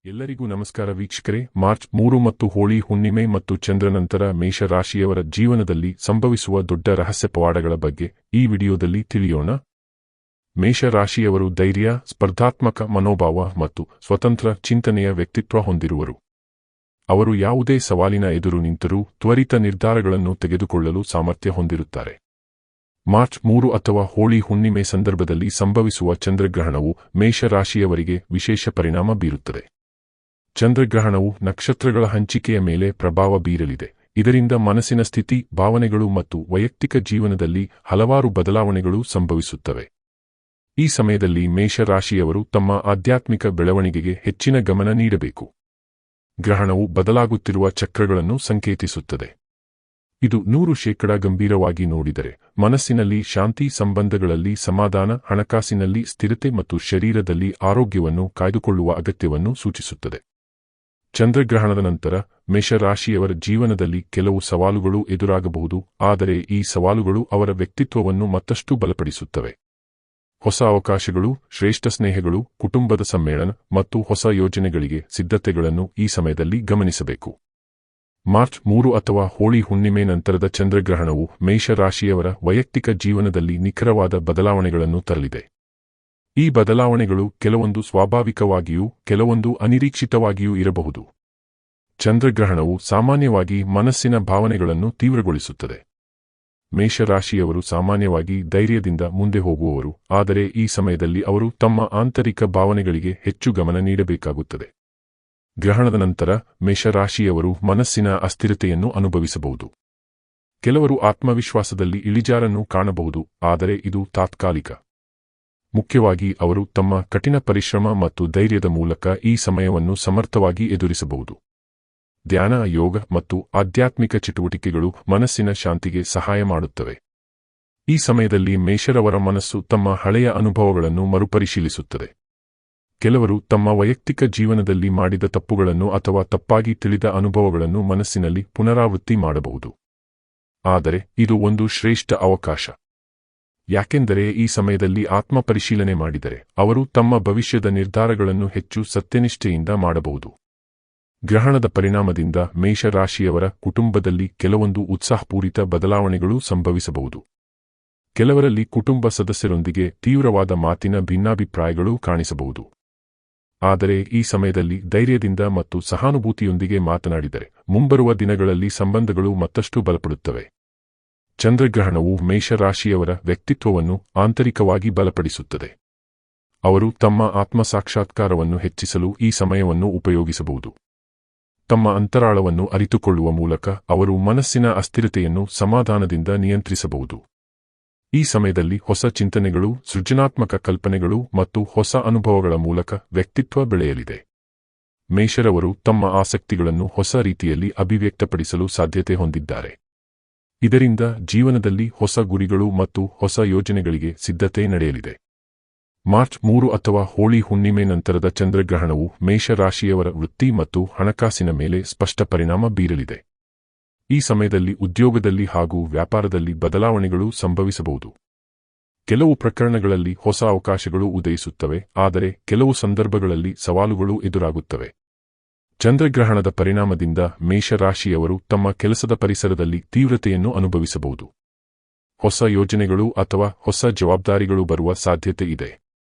ಎಲ್ಲರಿಗೂ ನಮಸ್ಕಾರ ವೀಕ್ಷಕರೇ. ಮಾರ್ಚ್ 3 ಮತ್ತು ಹೋಳಿ ಹುಣ್ಣಿಮೆ ಮತ್ತು ಚಂದ್ರನಂತರ ಮೇಷ ರಾಶಿಯವರ ಜೀವನದಲ್ಲಿ ಸಂಭವಿಸುವ ದೊಡ್ಡ ರಹಸ್ಯ ಪವಾಡಗಳ ಬಗ್ಗೆ ಈ ವಿಡಿಯೋದಲ್ಲಿ ತಿಳಿಯೋಣ. ಮೇಷ ರಾಶಿಯವರು ಧೈರ್ಯ, ಸ್ಪರ್ಧಾತ್ಮಕ ಮನೋಭಾವ ಮತ್ತು ಸ್ವತಂತ್ರ ಚಿಂತನೆಯ ವ್ಯಕ್ತಿತ್ವ ಹೊಂದಿರುವರು. ಅವರು ಯಾವುದೇ ಸವಾಲಿನ ಎದುರು ನಿಂತರೂ ತ್ವರಿತ ನಿರ್ಧಾರಗಳನ್ನು ತೆಗೆದುಕೊಳ್ಳಲು ಸಾಮರ್ಥ್ಯ ಹೊಂದಿರುತ್ತಾರೆ. ಮಾರ್ಚ್ 3 ಅಥವಾ ಹೋಳಿ ಹುಣ್ಣಿಮೆ ಸಂದರ್ಭದಲ್ಲಿ ಸಂಭವಿಸುವ ಚಂದ್ರಗ್ರಹಣವು ಮೇಷ ರಾಶಿಯವರಿಗೆ ವಿಶೇಷ ಪರಿಣಾಮ ಬೀರುತ್ತದೆ. ಚಂದ್ರಗ್ರಹಣವು ನಕ್ಷತ್ರಗಳ ಹಂಚಿಕೆಯ ಮೇಲೆ ಪ್ರಭಾವ ಬೀರಲಿದೆ. ಇದರಿಂದ ಮನಸ್ಸಿನ ಸ್ಥಿತಿ, ಭಾವನೆಗಳು ಮತ್ತು ವೈಯಕ್ತಿಕ ಜೀವನದಲ್ಲಿ ಹಲವಾರು ಬದಲಾವಣೆಗಳು ಸಂಭವಿಸುತ್ತವೆ. ಈ ಸಮಯದಲ್ಲಿ ಮೇಷ ರಾಶಿಯವರು ತಮ್ಮ ಆಧ್ಯಾತ್ಮಿಕ ಬೆಳವಣಿಗೆಗೆ ಹೆಚ್ಚಿನ ಗಮನ ನೀಡಬೇಕು. ಗ್ರಹಣವು ಬದಲಾಗುತ್ತಿರುವ ಚಕ್ರಗಳನ್ನು ಸಂಕೇತಿಸುತ್ತದೆ. ಇದು 100% ಗಂಭೀರವಾಗಿ ನೋಡಿದರೆ ಮನಸ್ಸಿನಲ್ಲಿ ಶಾಂತಿ, ಸಂಬಂಧಗಳಲ್ಲಿ ಸಮಾಧಾನ, ಹಣಕಾಸಿನಲ್ಲಿ ಸ್ಥಿರತೆ ಮತ್ತು ಶರೀರದಲ್ಲಿ ಆರೋಗ್ಯವನ್ನು ಕಾಯ್ದುಕೊಳ್ಳುವ ಅಗತ್ಯವನ್ನು ಸೂಚಿಸುತ್ತದೆ. ಚಂದ್ರಗ್ರಹಣದ ನಂತರ ಮೇಷರಾಶಿಯವರ ಜೀವನದಲ್ಲಿ ಕೆಲವು ಸವಾಲುಗಳು ಎದುರಾಗಬಹುದು, ಆದರೆ ಈ ಸವಾಲುಗಳು ಅವರ ವ್ಯಕ್ತಿತ್ವವನ್ನು ಮತ್ತಷ್ಟು ಬಲಪಡಿಸುತ್ತವೆ. ಹೊಸ ಅವಕಾಶಗಳು, ಶ್ರೇಷ್ಠ ಸ್ನೇಹಗಳು, ಕುಟುಂಬದ ಸಮ್ಮೇಳನ ಮತ್ತು ಹೊಸ ಯೋಜನೆಗಳಿಗೆ ಸಿದ್ಧತೆಗಳನ್ನು ಈ ಸಮಯದಲ್ಲಿ ಗಮನಿಸಬೇಕು. ಮಾರ್ಚ್ 3 ಅಥವಾ ಹೋಳಿ ಹುಣ್ಣಿಮೆ ನಂತರದ ಚಂದ್ರಗ್ರಹಣವು ಮೇಷರಾಶಿಯವರ ವೈಯಕ್ತಿಕ ಜೀವನದಲ್ಲಿ ನಿಖರವಾದ ಬದಲಾವಣೆಗಳನ್ನು ತರಲಿದೆ. ಈ ಬದಲಾವಣೆಗಳು ಕೆಲವೊಂದು ಸ್ವಾಭಾವಿಕವಾಗಿಯೂ ಕೆಲವೊಂದು ಅನಿರೀಕ್ಷಿತವಾಗಿಯೂ ಇರಬಹುದು. ಚಂದ್ರಗ್ರಹಣವು ಸಾಮಾನ್ಯವಾಗಿ ಮನಸ್ಸಿನ ಭಾವನೆಗಳನ್ನು ತೀವ್ರಗೊಳಿಸುತ್ತದೆ. ಮೇಷರಾಶಿಯವರು ಸಾಮಾನ್ಯವಾಗಿ ಧೈರ್ಯದಿಂದ ಮುಂದೆ ಹೋಗುವವರು, ಆದರೆ ಈ ಸಮಯದಲ್ಲಿ ಅವರು ತಮ್ಮ ಆಂತರಿಕ ಭಾವನೆಗಳಿಗೆ ಹೆಚ್ಚು ಗಮನ ನೀಡಬೇಕಾಗುತ್ತದೆ. ಗ್ರಹಣದ ನಂತರ ಮೇಷರಾಶಿಯವರು ಮನಸ್ಸಿನ ಅಸ್ಥಿರತೆಯನ್ನು ಅನುಭವಿಸಬಹುದು. ಕೆಲವರು ಆತ್ಮವಿಶ್ವಾಸದಲ್ಲಿ ಇಳಿಜಾರನ್ನು ಕಾಣಬಹುದು, ಆದರೆ ಇದು ತಾತ್ಕಾಲಿಕ. ಮುಖ್ಯವಾಗಿ ಅವರು ತಮ್ಮ ಕಠಿಣ ಪರಿಶ್ರಮ ಮತ್ತು ಧೈರ್ಯದ ಮೂಲಕ ಈ ಸಮಯವನ್ನು ಸಮರ್ಥವಾಗಿ ಎದುರಿಸಬಹುದು. ಧ್ಯಾನ, ಯೋಗ ಮತ್ತು ಆಧ್ಯಾತ್ಮಿಕ ಚಟುವಟಿಕೆಗಳು ಮನಸ್ಸಿನ ಶಾಂತಿಗೆ ಸಹಾಯ ಮಾಡುತ್ತವೆ. ಈ ಸಮಯದಲ್ಲಿ ಮೇಷರವರ ಮನಸ್ಸು ತಮ್ಮ ಹಳೆಯ ಅನುಭವಗಳನ್ನು ಮರುಪರಿಶೀಲಿಸುತ್ತದೆ. ಕೆಲವರು ತಮ್ಮ ವೈಯಕ್ತಿಕ ಜೀವನದಲ್ಲಿ ಮಾಡಿದ ತಪ್ಪುಗಳನ್ನು ಅಥವಾ ತಪ್ಪಾಗಿ ತಿಳಿದ ಅನುಭವಗಳನ್ನು ಮನಸ್ಸಿನಲ್ಲಿ ಪುನರಾವೃತ್ತಿ ಮಾಡಬಹುದು. ಆದರೆ ಇದು ಒಂದು ಶ್ರೇಷ್ಠ ಅವಕಾಶ. ಯಾಕೆಂದರೆ ಈ ಸಮಯದಲ್ಲಿ ಆತ್ಮಪರಿಶೀಲನೆ ಮಾಡಿದರೆ ಅವರು ತಮ್ಮ ಭವಿಷ್ಯದ ನಿರ್ಧಾರಗಳನ್ನು ಹೆಚ್ಚು ಸತ್ಯನಿಷ್ಠೆಯಿಂದ ಮಾಡಬಹುದು. ಗ್ರಹಣದ ಪರಿಣಾಮದಿಂದ ಮೇಷರಾಶಿಯವರ ಕುಟುಂಬದಲ್ಲಿ ಕೆಲವೊಂದು ಉತ್ಸಾಹಪೂರಿತ ಬದಲಾವಣೆಗಳು ಸಂಭವಿಸಬಹುದು. ಕೆಲವರಲ್ಲಿ ಕುಟುಂಬ ಸದಸ್ಯರೊಂದಿಗೆ ತೀವ್ರವಾದ ಮಾತಿನ ಭಿನ್ನಾಭಿಪ್ರಾಯಗಳು ಕಾಣಿಸಬಹುದು. ಆದರೆ ಈ ಸಮಯದಲ್ಲಿ ಧೈರ್ಯದಿಂದ ಮತ್ತು ಸಹಾನುಭೂತಿಯೊಂದಿಗೆ ಮಾತನಾಡಿದರೆ ಮುಂಬರುವ ದಿನಗಳಲ್ಲಿ ಸಂಬಂಧಗಳು ಮತ್ತಷ್ಟು ಬಲಪಡುತ್ತವೆ. ಚಂದ್ರಗ್ರಹಣವು ಮೇಷರಾಶಿಯವರ ವ್ಯಕ್ತಿತ್ವವನ್ನು ಆಂತರಿಕವಾಗಿ ಬಲಪಡಿಸುತ್ತದೆ. ಅವರು ತಮ್ಮ ಆತ್ಮಸಾಕ್ಷಾತ್ಕಾರವನ್ನು ಹೆಚ್ಚಿಸಲು ಈ ಸಮಯವನ್ನು ಉಪಯೋಗಿಸಬಹುದು. ತಮ್ಮ ಅಂತರಾಳವನ್ನು ಅರಿತುಕೊಳ್ಳುವ ಮೂಲಕ ಅವರು ಮನಸ್ಸಿನ ಅಸ್ಥಿರತೆಯನ್ನು ಸಮಾಧಾನದಿಂದ ನಿಯಂತ್ರಿಸಬಹುದು. ಈ ಸಮಯದಲ್ಲಿ ಹೊಸ ಚಿಂತನೆಗಳು, ಸೃಜನಾತ್ಮಕ ಕಲ್ಪನೆಗಳು ಮತ್ತು ಹೊಸ ಅನುಭವಗಳ ಮೂಲಕ ವ್ಯಕ್ತಿತ್ವ ಬೆಳೆಯಲಿದೆ. ಮೇಷರವರು ತಮ್ಮ ಆಸಕ್ತಿಗಳನ್ನು ಹೊಸ ರೀತಿಯಲ್ಲಿ ಅಭಿವ್ಯಕ್ತಪಡಿಸಲು ಸಾಧ್ಯತೆ ಹೊಂದಿದ್ದಾರೆ. ಇದರಿಂದ ಜೀವನದಲ್ಲಿ ಹೊಸ ಗುರಿಗಳು ಮತ್ತು ಹೊಸ ಯೋಜನೆಗಳಿಗೆ ಸಿದ್ಧತೆ ನಡೆಯಲಿದೆ. ಮಾರ್ಚ್ 3 ಅಥವಾ ಹೋಳಿ ಹುಣ್ಣಿಮೆ ನಂತರದ ಚಂದ್ರಗ್ರಹಣವು ಮೇಷರಾಶಿಯವರ ವೃತ್ತಿ ಮತ್ತು ಹಣಕಾಸಿನ ಮೇಲೆ ಸ್ಪಷ್ಟ ಪರಿಣಾಮ ಬೀರಲಿದೆ. ಈ ಸಮಯದಲ್ಲಿ ಉದ್ಯೋಗದಲ್ಲಿ ಹಾಗೂ ವ್ಯಾಪಾರದಲ್ಲಿ ಬದಲಾವಣೆಗಳು ಸಂಭವಿಸಬಹುದು. ಕೆಲವು ಪ್ರಕರಣಗಳಲ್ಲಿ ಹೊಸ ಅವಕಾಶಗಳು ಉದಯಿಸುತ್ತವೆ, ಆದರೆ ಕೆಲವು ಸಂದರ್ಭಗಳಲ್ಲಿ ಸವಾಲುಗಳು ಎದುರಾಗುತ್ತವೆ. ಚಂದ್ರಗ್ರಹಣದ ಪರಿಣಾಮದಿಂದ ಮೇಷರಾಶಿಯವರು ತಮ್ಮ ಕೆಲಸದ ಪರಿಸರದಲ್ಲಿ ತೀವ್ರತೆಯನ್ನು ಅನುಭವಿಸಬಹುದು. ಹೊಸ ಯೋಜನೆಗಳು ಅಥವಾ ಹೊಸ ಜವಾಬ್ದಾರಿಗಳು ಬರುವ ಸಾಧ್ಯತೆ ಇದೆ.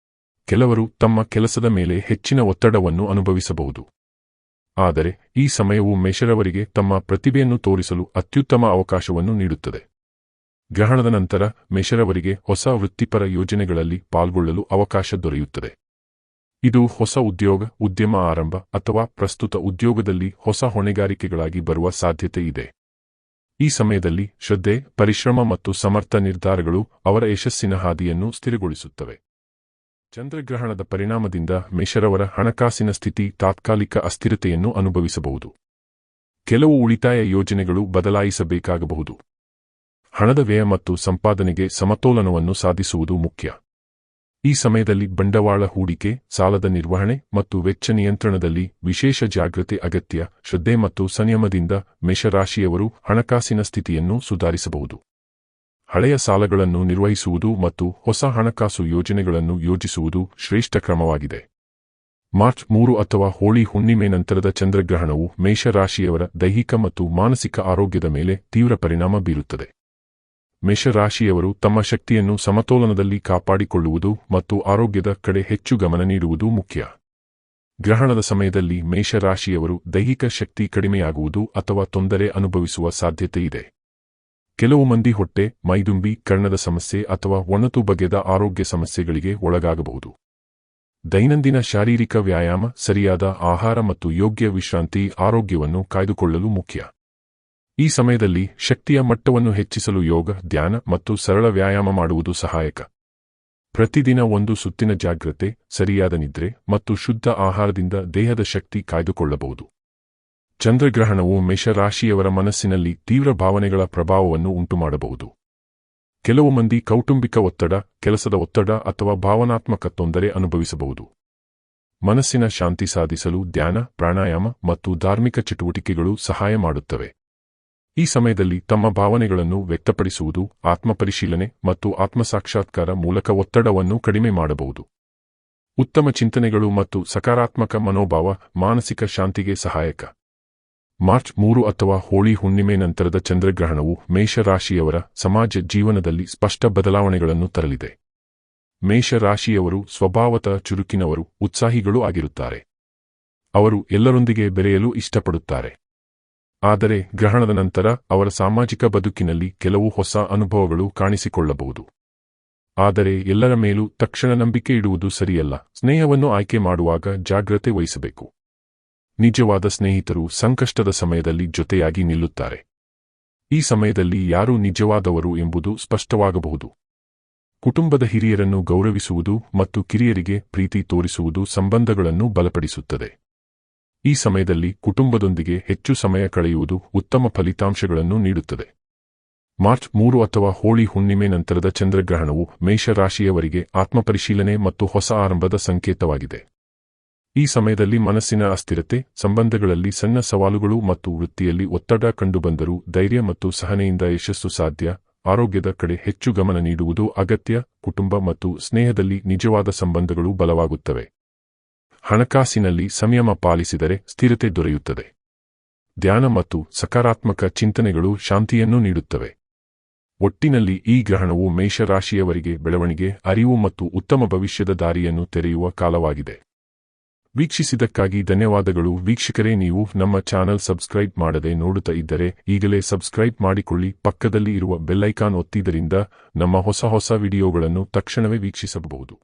ಕೆಲವರು ತಮ್ಮ ಕೆಲಸದ ಮೇಲೆ ಹೆಚ್ಚಿನ ಒತ್ತಡವನ್ನು ಅನುಭವಿಸಬಹುದು. ಆದರೆ ಈ ಸಮಯವು ಮೇಷರವರಿಗೆ ತಮ್ಮ ಪ್ರತಿಭೆಯನ್ನು ತೋರಿಸಲು ಅತ್ಯುತ್ತಮ ಅವಕಾಶವನ್ನು ನೀಡುತ್ತದೆ. ಗ್ರಹಣದ ನಂತರ ಮೇಷರವರಿಗೆ ಹೊಸ ವೃತ್ತಿಪರ ಯೋಜನೆಗಳಲ್ಲಿ ಪಾಲ್ಗೊಳ್ಳಲು ಅವಕಾಶ ದೊರೆಯುತ್ತದೆ. ಇದು ಹೊಸ ಉದ್ಯೋಗ, ಉದ್ಯಮ ಆರಂಭ ಅಥವಾ ಪ್ರಸ್ತುತ ಉದ್ಯೋಗದಲ್ಲಿ ಹೊಸ ಹೊಣೆಗಾರಿಕೆಗಳಾಗಿ ಬರುವ ಸಾಧ್ಯತೆ ಇದೆ. ಈ ಸಮಯದಲ್ಲಿ ಶ್ರದ್ಧೆ, ಪರಿಶ್ರಮ ಮತ್ತು ಸಮರ್ಥ ನಿರ್ಧಾರಗಳು ಅವರ ಯಶಸ್ಸಿನ ಹಾದಿಯನ್ನು ಸ್ಥಿರಗೊಳಿಸುತ್ತವೆ. ಚಂದ್ರಗ್ರಹಣದ ಪರಿಣಾಮದಿಂದ ಮೇಷರವರ ಹಣಕಾಸಿನ ಸ್ಥಿತಿ ತಾತ್ಕಾಲಿಕ ಅಸ್ಥಿರತೆಯನ್ನು ಅನುಭವಿಸಬಹುದು. ಕೆಲವು ಉಳಿತಾಯ ಯೋಜನೆಗಳು ಬದಲಾಯಿಸಬೇಕಾಗಬಹುದು. ಹಣದ ವ್ಯಯ ಮತ್ತು ಸಂಪಾದನೆಗೆ ಸಮತೋಲನವನ್ನು ಸಾಧಿಸುವುದು ಮುಖ್ಯ. ಈ ಸಮಯದಲ್ಲಿ ಬಂಡವಾಳ ಹೂಡಿಕೆ, ಸಾಲದ ನಿರ್ವಹಣೆ ಮತ್ತು ವೆಚ್ಚ ನಿಯಂತ್ರಣದಲ್ಲಿ ವಿಶೇಷ ಜಾಗೃತಿ ಅಗತ್ಯ. ಶ್ರದ್ಧೆ ಮತ್ತು ಸಂಯಮದಿಂದ ಮೇಷರಾಶಿಯವರು ಹಣಕಾಸಿನ ಸ್ಥಿತಿಯನ್ನು ಸುಧಾರಿಸಬಹುದು. ಹಳೆಯ ಸಾಲಗಳನ್ನು ನಿರ್ವಹಿಸುವುದು ಮತ್ತು ಹೊಸ ಹಣಕಾಸು ಯೋಜನೆಗಳನ್ನು ಯೋಜಿಸುವುದು ಶ್ರೇಷ್ಠ ಕ್ರಮವಾಗಿದೆ. ಮಾರ್ಚ್ 3 ಅಥವಾ ಹೋಳಿ ಹುಣ್ಣಿಮೆ ನಂತರದ ಚಂದ್ರಗ್ರಹಣವು ಮೇಷರಾಶಿಯವರ ದೈಹಿಕ ಮತ್ತು ಮಾನಸಿಕ ಆರೋಗ್ಯದ ಮೇಲೆ ತೀವ್ರ ಪರಿಣಾಮ ಬೀರುತ್ತದೆ. ಮೇಷರಾಶಿಯವರು ತಮ್ಮ ಶಕ್ತಿಯನ್ನು ಸಮತೋಲನದಲ್ಲಿ ಕಾಪಾಡಿಕೊಳ್ಳುವುದು ಮತ್ತು ಆರೋಗ್ಯದ ಕಡೆ ಹೆಚ್ಚು ಗಮನ ನೀಡುವುದು ಮುಖ್ಯ. ಗ್ರಹಣದ ಸಮಯದಲ್ಲಿ ಮೇಷರಾಶಿಯವರು ದೈಹಿಕ ಶಕ್ತಿ ಕಡಿಮೆಯಾಗುವುದು ಅಥವಾ ತೊಂದರೆ ಅನುಭವಿಸುವ ಸಾಧ್ಯತೆಯಿದೆ. ಕೆಲವು ಮಂದಿ ಹೊಟ್ಟೆ, ಮೈದುಂಬಿ, ಕರ್ಣದ ಸಮಸ್ಯೆ ಅಥವಾ ಒಣತು ಬಗೆದ ಆರೋಗ್ಯ ಸಮಸ್ಯೆಗಳಿಗೆ ಒಳಗಾಗಬಹುದು. ದೈನಂದಿನ ಶಾರೀರಿಕ ವ್ಯಾಯಾಮ, ಸರಿಯಾದ ಆಹಾರ ಮತ್ತು ಯೋಗ್ಯ ವಿಶ್ರಾಂತಿ ಆರೋಗ್ಯವನ್ನು ಕಾಯ್ದುಕೊಳ್ಳಲು ಮುಖ್ಯ. ಈ ಸಮಯದಲ್ಲಿ ಶಕ್ತಿಯ ಮಟ್ಟವನ್ನು ಹೆಚ್ಚಿಸಲು ಯೋಗ, ಧ್ಯಾನ ಮತ್ತು ಸರಳ ವ್ಯಾಯಾಮ ಮಾಡುವುದು ಸಹಾಯಕ. ಪ್ರತಿದಿನ ಒಂದು ಸುತ್ತಿನ ಜಾಗ್ರತೆ, ಸರಿಯಾದ ನಿದ್ರೆ ಮತ್ತು ಶುದ್ಧ ಆಹಾರದಿಂದ ದೇಹದ ಶಕ್ತಿ ಕಾಯ್ದುಕೊಳ್ಳಬಹುದು. ಚಂದ್ರಗ್ರಹಣವು ಮೇಷರಾಶಿಯವರ ಮನಸ್ಸಿನಲ್ಲಿ ತೀವ್ರ ಭಾವನೆಗಳ ಪ್ರಭಾವವನ್ನು ಉಂಟುಮಾಡಬಹುದು. ಕೆಲವು ಮಂದಿ ಕೌಟುಂಬಿಕ ಒತ್ತಡ, ಕೆಲಸದ ಒತ್ತಡ ಅಥವಾ ಭಾವನಾತ್ಮಕ ತೊಂದರೆ ಅನುಭವಿಸಬಹುದು. ಮನಸ್ಸಿನ ಶಾಂತಿ ಸಾಧಿಸಲು ಧ್ಯಾನ, ಪ್ರಾಣಾಯಾಮ ಮತ್ತು ಧಾರ್ಮಿಕ ಚಟುವಟಿಕೆಗಳು ಸಹಾಯ ಮಾಡುತ್ತವೆ. ಈ ಸಮಯದಲ್ಲಿ ತಮ್ಮ ಭಾವನೆಗಳನ್ನು ವ್ಯಕ್ತಪಡಿಸುವುದು, ಆತ್ಮಪರಿಶೀಲನೆ ಮತ್ತು ಆತ್ಮಸಾಕ್ಷಾತ್ಕಾರ ಮೂಲಕ ಒತ್ತಡವನ್ನು ಕಡಿಮೆ ಮಾಡಬಹುದು. ಉತ್ತಮ ಚಿಂತನೆಗಳು ಮತ್ತು ಸಕಾರಾತ್ಮಕ ಮನೋಭಾವ ಮಾನಸಿಕ ಶಾಂತಿಗೆ ಸಹಾಯಕ. ಮಾರ್ಚ್ 3 ಅಥವಾ ಹೋಳಿ ಹುಣ್ಣಿಮೆ ನಂತರದ ಚಂದ್ರಗ್ರಹಣವು ಮೇಷರಾಶಿಯವರ ಸಮಾಜ ಜೀವನದಲ್ಲಿ ಸ್ಪಷ್ಟ ಬದಲಾವಣೆಗಳನ್ನು ತರಲಿದೆ. ಮೇಷರಾಶಿಯವರು ಸ್ವಭಾವತಃ ಚುರುಕಿನವರು, ಉತ್ಸಾಹಿಗಳೂ ಆಗಿರುತ್ತಾರೆ. ಅವರು ಎಲ್ಲರೊಂದಿಗೆ ಬೆರೆಯಲು ಇಷ್ಟಪಡುತ್ತಾರೆ. ಆದರೆ ಗ್ರಹಣದ ನಂತರ ಅವರ ಸಾಮಾಜಿಕ ಬದುಕಿನಲ್ಲಿ ಕೆಲವು ಹೊಸ ಅನುಭವಗಳು ಕಾಣಿಸಿಕೊಳ್ಳಬಹುದು. ಆದರೆ ಎಲ್ಲರ ಮೇಲೂ ತಕ್ಷಣ ನಂಬಿಕೆ ಇಡುವುದು ಸರಿಯಲ್ಲ. ಸ್ನೇಹವನ್ನು ಆಯ್ಕೆ ಮಾಡುವಾಗ ಜಾಗ್ರತೆ ವಹಿಸಬೇಕು. ನಿಜವಾದ ಸ್ನೇಹಿತರು ಸಂಕಷ್ಟದ ಸಮಯದಲ್ಲಿ ಜೊತೆಯಾಗಿ ನಿಲ್ಲುತ್ತಾರೆ. ಈ ಸಮಯದಲ್ಲಿ ಯಾರು ನಿಜವಾದವರು ಎಂಬುದು ಸ್ಪಷ್ಟವಾಗಬಹುದು. ಕುಟುಂಬದ ಹಿರಿಯರನ್ನು ಗೌರವಿಸುವುದು ಮತ್ತು ಕಿರಿಯರಿಗೆ ಪ್ರೀತಿ ತೋರಿಸುವುದು ಸಂಬಂಧಗಳನ್ನು ಬಲಪಡಿಸುತ್ತದೆ. ಈ ಸಮಯದಲ್ಲಿ ಕುಟುಂಬದೊಂದಿಗೆ ಹೆಚ್ಚು ಸಮಯ ಕಳೆಯುವುದು ಉತ್ತಮ ಫಲಿತಾಂಶಗಳನ್ನು ನೀಡುತ್ತದೆ. ಮಾರ್ಚ್ 3 ಅಥವಾ ಹೋಳಿ ಹುಣ್ಣಿಮೆ ನಂತರದ ಚಂದ್ರಗ್ರಹಣವು ಮೇಷರಾಶಿಯವರಿಗೆ ಆತ್ಮಪರಿಶೀಲನೆ ಮತ್ತು ಹೊಸ ಆರಂಭದ ಸಂಕೇತವಾಗಿದೆ. ಈ ಸಮಯದಲ್ಲಿ ಮನಸ್ಸಿನ ಅಸ್ಥಿರತೆ, ಸಂಬಂಧಗಳಲ್ಲಿ ಸಣ್ಣ ಸವಾಲುಗಳು ಮತ್ತು ವೃತ್ತಿಯಲ್ಲಿ ಒತ್ತಡ ಕಂಡುಬಂದರೂ ಧೈರ್ಯ ಮತ್ತು ಸಹನೆಯಿಂದ ಯಶಸ್ಸು ಸಾಧ್ಯ. ಆರೋಗ್ಯದ ಕಡೆ ಹೆಚ್ಚು ಗಮನ ನೀಡುವುದು ಅಗತ್ಯ. ಕುಟುಂಬ ಮತ್ತು ಸ್ನೇಹದಲ್ಲಿ ನಿಜವಾದ ಸಂಬಂಧಗಳು ಬಲವಾಗುತ್ತವೆ. ಹಣಕಾಸಿನಲ್ಲಿ ಸಂಯಮ ಪಾಲಿಸಿದರೆ ಸ್ಥಿರತೆ ದೊರೆಯುತ್ತದೆ. ಧ್ಯಾನ ಮತ್ತು ಸಕಾರಾತ್ಮಕ ಚಿಂತನೆಗಳು ಶಾಂತಿಯನ್ನು ನೀಡುತ್ತವೆ. ಒಟ್ಟಿನಲ್ಲಿ ಈ ಗ್ರಹಣವು ಮೇಷರಾಶಿಯವರಿಗೆ ಬೆಳವಣಿಗೆ, ಅರಿವು ಮತ್ತು ಉತ್ತಮ ಭವಿಷ್ಯದ ದಾರಿಯನ್ನು ತೆರೆಯುವ ಕಾಲವಾಗಿದೆ. ವೀಕ್ಷಿಸಿದ್ದಕ್ಕಾಗಿ ಧನ್ಯವಾದಗಳು ವೀಕ್ಷಕರೇ. ನೀವು ನಮ್ಮ ಚಾನೆಲ್ ಸಬ್ಸ್ಕ್ರೈಬ್ ಮಾಡದೆ ನೋಡುತ್ತಾ ಇದ್ದರೆ ಈಗಲೇ ಸಬ್ಸ್ಕ್ರೈಬ್ ಮಾಡಿಕೊಳ್ಳಿ. ಪಕ್ಕದಲ್ಲಿ ಇರುವ ಬೆಲ್ ಐಕಾನ್ ಒತ್ತಿದ್ದರಿಂದ ನಮ್ಮ ಹೊಸ ವಿಡಿಯೋಗಳನ್ನು ತಕ್ಷಣವೇ ವೀಕ್ಷಿಸಬಹುದು.